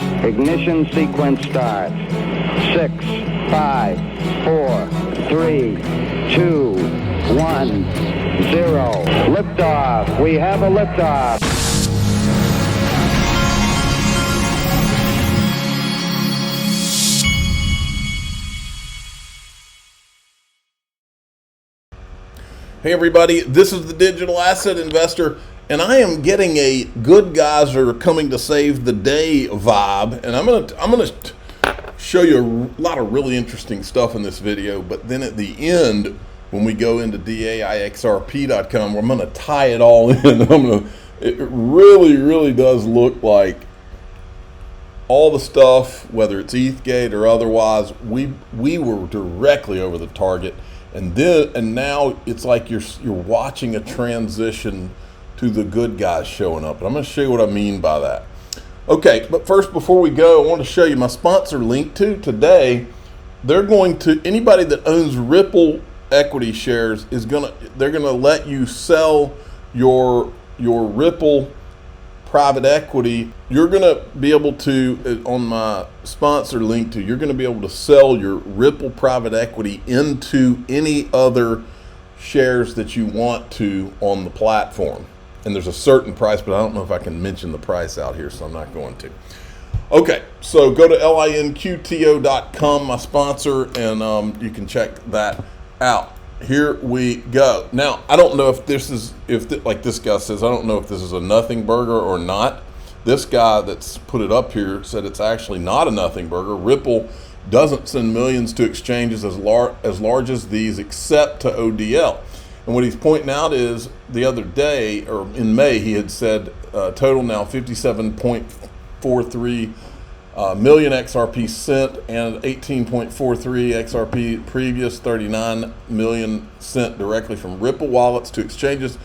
Ignition sequence start. 6, 5, 4, 3, 2, 1, 0. Liftoff. We have a liftoff. Hey everybody, this is the Digital Asset Investor, and I am getting a good guys are coming to save the day vibe, and I'm gonna show you a lot of really interesting stuff in this video. But then at the end, when we go into DAIXRP.com, I'm gonna tie it all in. It really does look like all the stuff, whether it's ETHgate or otherwise, we were directly over the target. And now it's like you're watching a transition to the good guys showing up. And I'm going to show you what I mean by that. Okay, but first, before we go, I want to show you my sponsor link to today. They're going to, anybody that owns Ripple equity shares they're going to let you sell your Ripple private equity. You're going to be able to, on my sponsor link to, you're going to be able to sell your Ripple private equity into any other shares that you want to on the platform. And there's a certain price, but I don't know if I can mention the price out here, so I'm not going to. Okay, so go to linqto.com, my sponsor, and you can check that out. Here we go. Now, I don't know if this is, like this guy says, I don't know if this is a nothing burger or not. This guy that's put it up here said it's actually not a nothing burger. Ripple doesn't send millions to exchanges as large as these except to ODL. And what he's pointing out is the other day, or in May, he had said total now 57.43 million XRP sent and 18.43 XRP previous, 39 million sent directly from Ripple wallets to exchanges.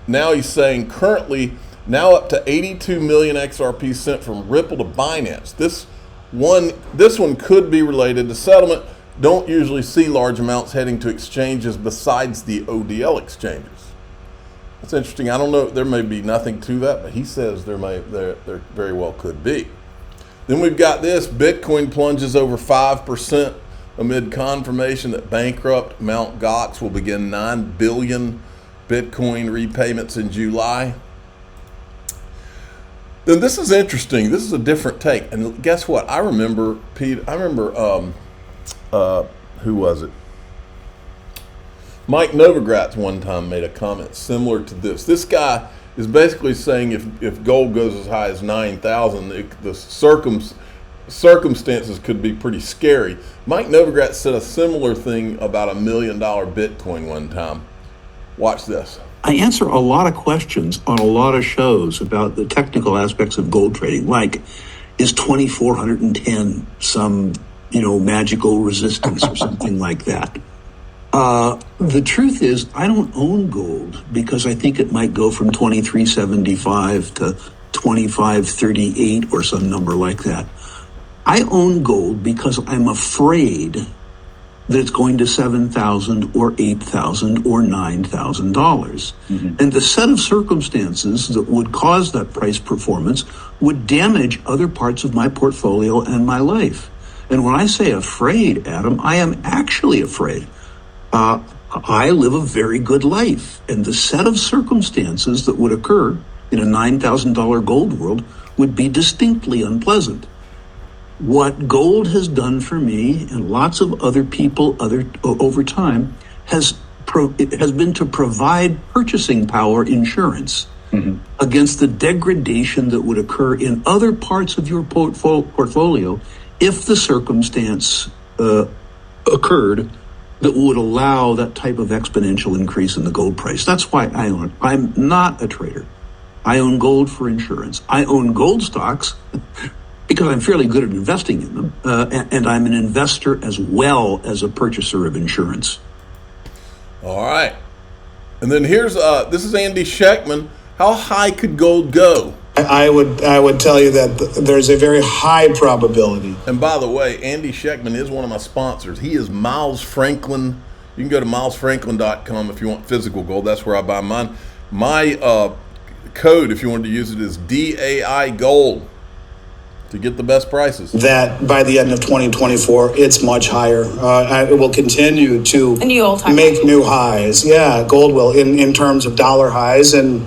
Now he's saying currently now up to 82 million XRP sent from Ripple to Binance. This one could be related to settlement. Don't usually see large amounts heading to exchanges besides the ODL exchanges. That's interesting. I don't know, there may be nothing to that, but he says there very well could be. Then we've got this, Bitcoin plunges over 5% amid confirmation that bankrupt Mt. Gox will begin 9 billion Bitcoin repayments in July. Then this is interesting. This is a different take. And guess what? I remember, Pete, who was it? Mike Novogratz one time made a comment similar to this. This guy is basically saying if gold goes as high as 9,000, the circumstances could be pretty scary. Mike Novogratz said a similar thing about $1 million Bitcoin one time. Watch this. I answer a lot of questions on a lot of shows about the technical aspects of gold trading, like is 2,410 some, magical resistance or something like that. The truth is, I don't own gold because I think it might go from 2375 to 2538 or some number like that. I own gold because I'm afraid that it's going to $7,000 or $8,000 or $9,000. Mm-hmm. And the set of circumstances that would cause that price performance would damage other parts of my portfolio and my life. And when I say afraid, Adam, I am actually afraid. I live a very good life, and the set of circumstances that would occur in a $9,000 gold world would be distinctly unpleasant. What gold has done for me and lots of other people over time has been to provide purchasing power insurance against the degradation that would occur in other parts of your portfolio if the circumstance occurred that would allow that type of exponential increase in the gold price. That's why I own it. I'm not a trader. I own gold for insurance. I own gold stocks because I'm fairly good at investing in them, and I'm an investor as well as a purchaser of insurance. All right. And then here's, this is Andy Sheckman. How high could gold go? I would tell you that there's a very high probability. And by the way, Andy Sheckman is one of my sponsors. He is Miles Franklin. You can go to milesfranklin.com if you want physical gold. That's where I buy mine. My code, if you wanted to use it, is DAI Gold. to get the best prices. That by the end of 2024, it's much higher. It will continue to make new highs. Yeah, gold will in terms of dollar highs. And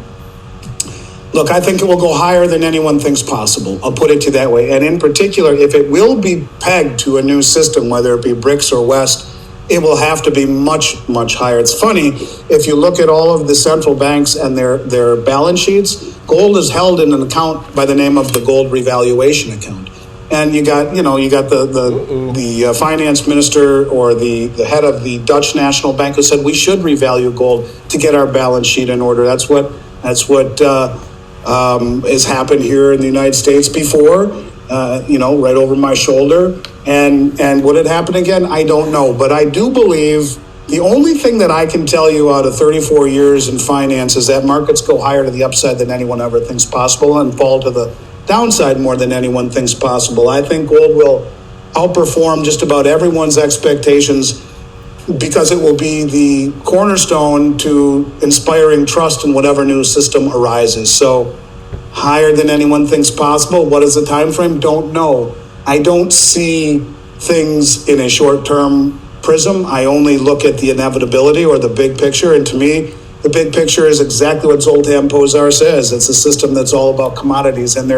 look, I think it will go higher than anyone thinks possible. I'll put it to that way. And in particular, if it will be pegged to a new system, whether it be BRICS or West, it will have to be much, much higher. It's funny, if you look at all of the central banks and their balance sheets, gold is held in an account by the name of the gold revaluation account. And you got the finance minister or the head of the Dutch National Bank who said we should revalue gold to get our balance sheet in order. That's what has happened here in the United States before, right over my shoulder. And would it happen again? I don't know. But I do believe the only thing that I can tell you out of 34 years in finance is that markets go higher to the upside than anyone ever thinks possible and fall to the downside more than anyone thinks possible. I think gold will outperform just about everyone's expectations because it will be the cornerstone to inspiring trust in whatever new system arises. So higher than anyone thinks possible. What is the time frame? Don't know. I don't see things in a short-term prism. I only look at the inevitability or the big picture. And to me, the big picture is exactly what Zoltan Pozsar says. It's a system that's all about commodities. And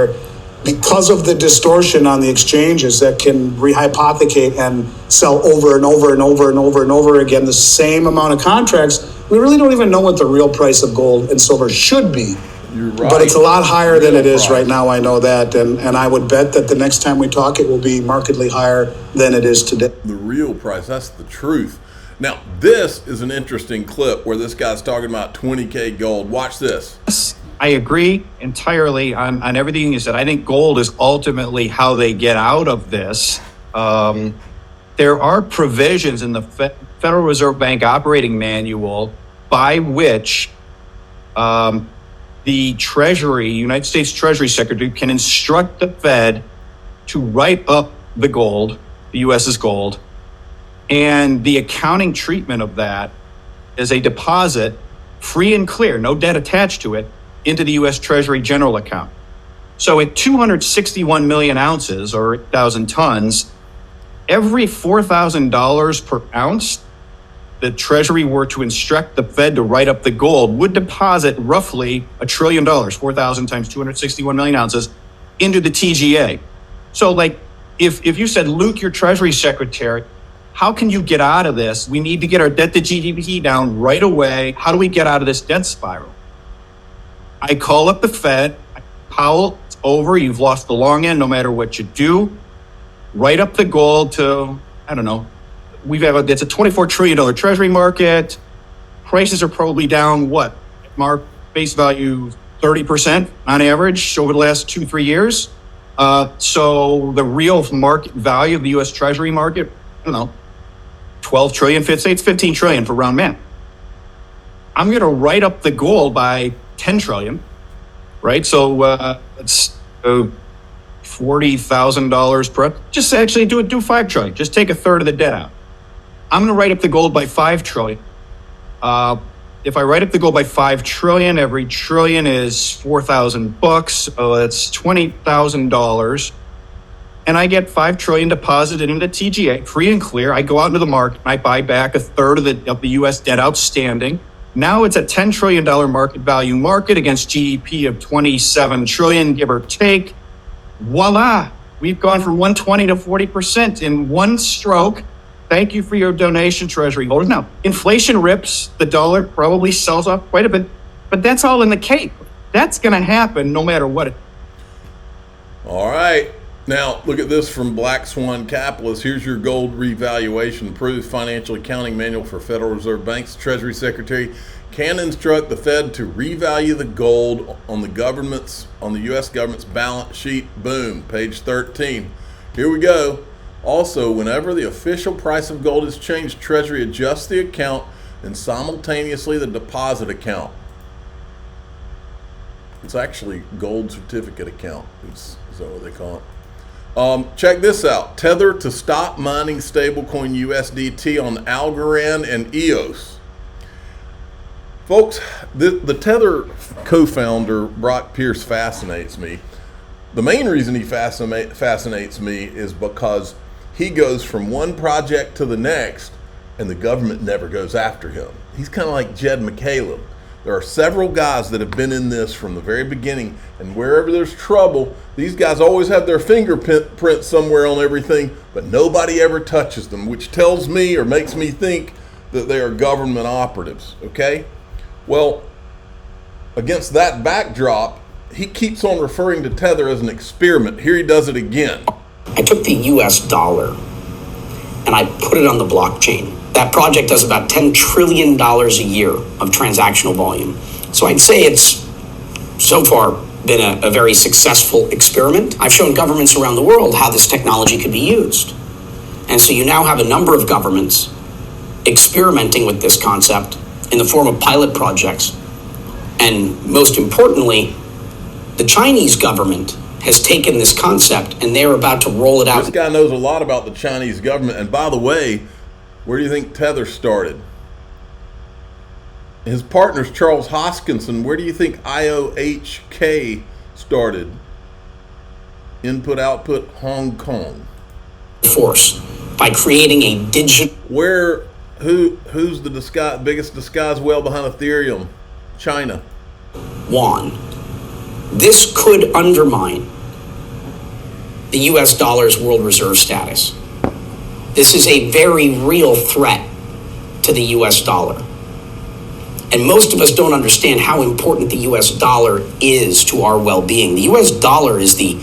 because of the distortion on the exchanges that can rehypothecate and sell over and over and over and over and over again the same amount of contracts, we really don't even know what the real price of gold and silver should be. You're right. But it's a lot higher than it is right now. I know that. And I would bet that the next time we talk, it will be markedly higher than it is today. The real price, that's the truth. Now, this is an interesting clip where this guy's talking about 20K gold. Watch this. I agree entirely on everything you said. I think gold is ultimately how they get out of this. There are provisions in the Federal Reserve Bank operating manual by which the Treasury, United States Treasury Secretary, can instruct the Fed to write up the gold, the U.S.'s gold, and the accounting treatment of that is a deposit, free and clear, no debt attached to it, into the U.S. Treasury general account. So at 261 million ounces or 8,000 tons, every $4,000 per ounce the Treasury were to instruct the Fed to write up the gold would deposit roughly $1 trillion, 4,000 times 261 million ounces, into the TGA. So like, if you said, Luke, your Treasury Secretary, how can you get out of this? We need to get our debt to GDP down right away. How do we get out of this debt spiral? I call up the Fed. Powell, it's over. You've lost the long end no matter what you do. Write up the gold to, I don't know, it's a $24 trillion Treasury market. Prices are probably down, face value 30% on average over the last 2-3 years. So the real market value of the U.S. Treasury market, I don't know, 12 trillion, say it's 15 trillion for round man. I'm going to write up the gold by 10 trillion, right? So it's $40,000 per, just actually do 5 trillion, just take a third of the debt out. I'm going to write up the gold by 5 trillion. If I write up the gold by 5 trillion, every trillion is $4,000. So that's $20,000. And I get 5 trillion deposited into TGA, free and clear. I go out into the market and I buy back a third of the U.S. debt outstanding. Now it's a $10 trillion market value market against GDP of 27 trillion, give or take. Voila, we've gone from 120 to 40% in one stroke. Thank you for your donation, Treasury holders. Now, inflation rips, the dollar probably sells off quite a bit, but that's all in the cake. That's going to happen no matter what. All right. Now, look at this from Black Swan Capitalist. Here's your gold revaluation approved financial accounting manual for Federal Reserve Banks. Treasury Secretary can instruct the Fed to revalue the gold on the U.S. government's balance sheet. Boom, page 13. Here we go. Also, whenever the official price of gold is changed, Treasury adjusts the account and simultaneously the deposit account. It's actually gold certificate account. Is that what they call it? Check this out. Tether to stop mining stablecoin USDT on Algorand and EOS. Folks, the Tether co-founder, Brock Pierce, fascinates me. The main reason he fascinates me is because he goes from one project to the next and the government never goes after him. He's kind of like Jed McCaleb. There are several guys that have been in this from the very beginning, and wherever there's trouble, these guys always have their fingerprint somewhere on everything, but nobody ever touches them, which tells me or makes me think that they are government operatives, okay? Well, against that backdrop, he keeps on referring to Tether as an experiment. Here he does it again. I took the US dollar and I put it on the blockchain. That project does about $10 trillion a year of transactional volume. So I'd say it's so far been a very successful experiment. I've shown governments around the world how this technology could be used. And so you now have a number of governments experimenting with this concept in the form of pilot projects. And most importantly, the Chinese government has taken this concept and they're about to roll it out. This guy knows a lot about the Chinese government. And by the way, where do you think Tether started? His partner's Charles Hoskinson. Where do you think IOHK started? Input, output, Hong Kong. Force by creating a digital. Who's the biggest disguised whale behind Ethereum? China. Yuan. This could undermine the US dollar's world reserve status. This is a very real threat to the US dollar. And most of us don't understand how important the US dollar is to our well-being. The US dollar is the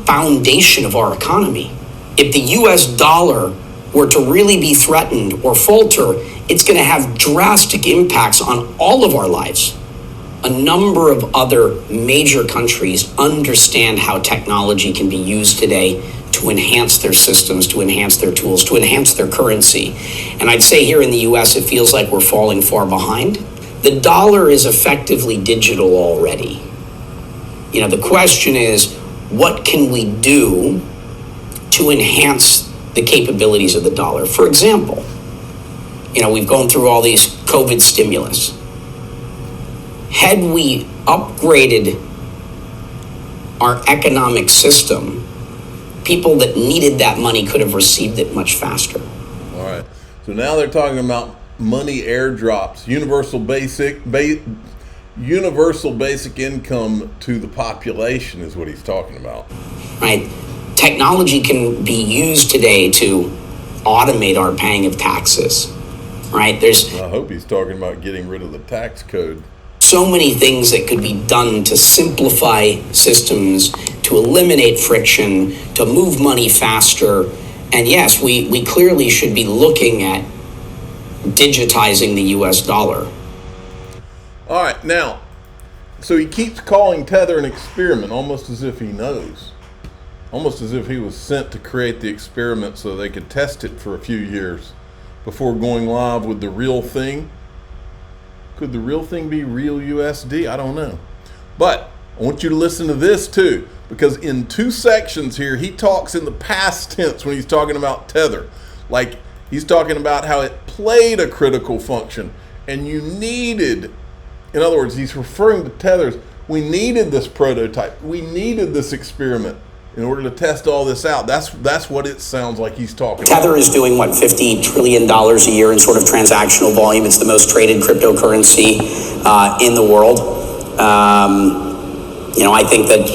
foundation of our economy. If the US dollar were to really be threatened or falter, it's going to have drastic impacts on all of our lives. A number of other major countries understand how technology can be used today to enhance their systems, to enhance their tools, to enhance their currency. And I'd say here in the US, it feels like we're falling far behind. The dollar is effectively digital already. You know, the question is, what can we do to enhance the capabilities of the dollar? For example, you know, we've gone through all these COVID stimulus. Had we upgraded our economic system, people that needed that money could have received it much faster. All right. So now they're talking about money airdrops, universal basic income to the population is what he's talking about. Right. Technology can be used today to automate our paying of taxes. Right. I hope he's talking about getting rid of the tax code. So many things that could be done to simplify systems, to eliminate friction, to move money faster. And yes, we clearly should be looking at digitizing the US dollar. All right, now, so he keeps calling Tether an experiment, almost as if he knows. Almost as if he was sent to create the experiment so they could test it for a few years before going live with the real thing. Could the real thing be real USD? I don't know. But I want you to listen to this too, because in two sections here, he talks in the past tense when he's talking about Tether. Like he's talking about how it played a critical function and you needed, in other words, he's referring to Tethers. We needed this prototype. We needed this experiment in order to test all this out. That's what it sounds like he's talking about. Tether is doing, what, $50 trillion a year in sort of transactional volume. It's the most traded cryptocurrency in the world. You know, I think that,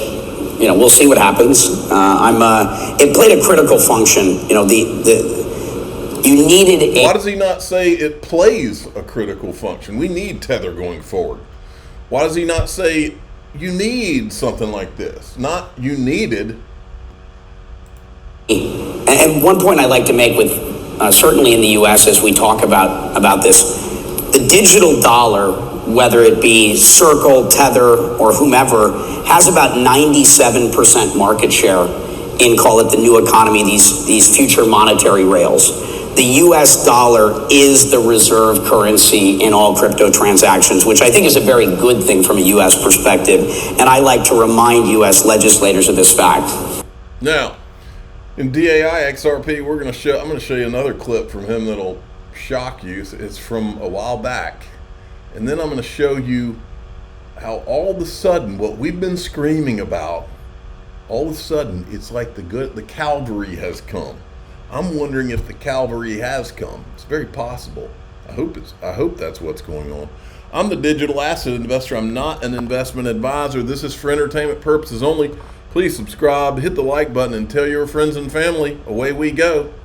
you know, we'll see what happens. It played a critical function. You know, you needed a... Why does he not say it plays a critical function? We need Tether going forward. Why does he not say you need something like this? Not you needed. And one point I'd like to make with, certainly in the US as we talk about this, the digital dollar, whether it be Circle, Tether, or whomever, has about 97% market share in, call it the new economy, these future monetary rails. The US dollar is the reserve currency in all crypto transactions, which I think is a very good thing from a US perspective. And I like to remind US legislators of this fact. Now, in DAI XRP, I'm going to show you another clip from him that'll shock you. It's from a while back. And then I'm going to show you how all of a sudden what we've been screaming about all of a sudden it's like the cavalry has come. I'm wondering if the cavalry has come. It's very possible. I hope that's what's going on. I'm the digital asset investor. I'm not an investment advisor. This is for entertainment purposes only. Please subscribe, hit the like button, and tell your friends and family. Away we go.